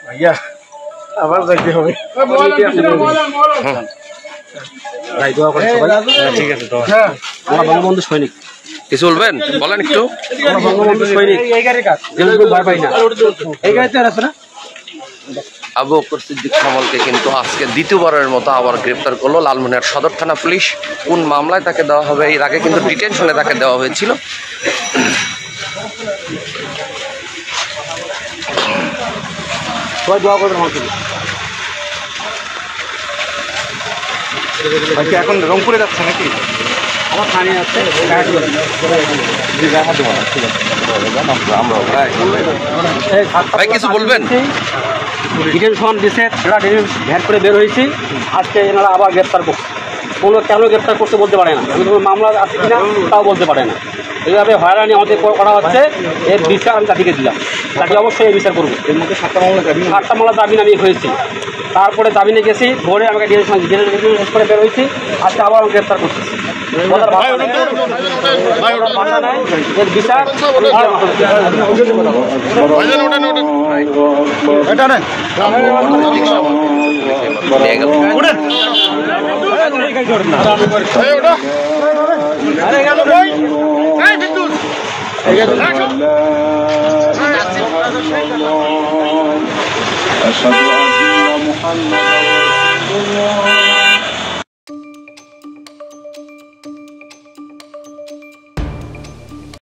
ভাইয়া আবার যাইতে হবে। ভাই দোয়া করেন সবাই। ঠিক আছে তো। আমরা বঙ্গবন্ধু সৈনিক। কিছু বলবেন? বলেন একটু। আমরা বঙ্গবন্ধু সৈনিক। এই গাড়ির কাজ। যেগুলো ভয় পাই না। এই গাড়িতে আছে না? আবু বকর সিদ্দিক সামলকে কিন্তু আজকে দ্বিতীয়বারের মতো আবার গ্রেপ্তার করলো লালমনিরহাট সদর থানা পুলিশ। কোন মামলায় তাকে দেওয়া হবে? এর আগে কিন্তু ডিটেনশনে তাকে দেওয়া হয়েছিল। সবাই দোয়া করবেন আমার জন্য। এখন রংপুরে যাচ্ছে নাকি? আমার থানিয়ে আছে। ভাই কিছু বলবেন? ডিটেনশন দিচ্ছে, সেটা ভ্যাট করে বের হয়েছি। আজকে এনারা আবার গ্রেপ্তার করছে। কোনো কেন গ্রেপ্তার করতে বলতে পারে না, আমি কোনো মামলা আছে কিনা তাও বলতে পারে না। এইভাবে হয়রানি আমাদের করা হচ্ছে। এর বিচার আমি তাদেরকে দিলাম, তাকে অবশ্যই এই বিচার করবো। এর মধ্যে 7টা মামলা জামিন আমি হয়েছি। তারপরে জামিনে গেছি, ভোরে আমাকে ডিটেনশন শেষ করে বের হয়েছি। আজকে আবার আমি গ্রেপ্তার করছি। এর বিচার أشهد أن محمدا رسول الله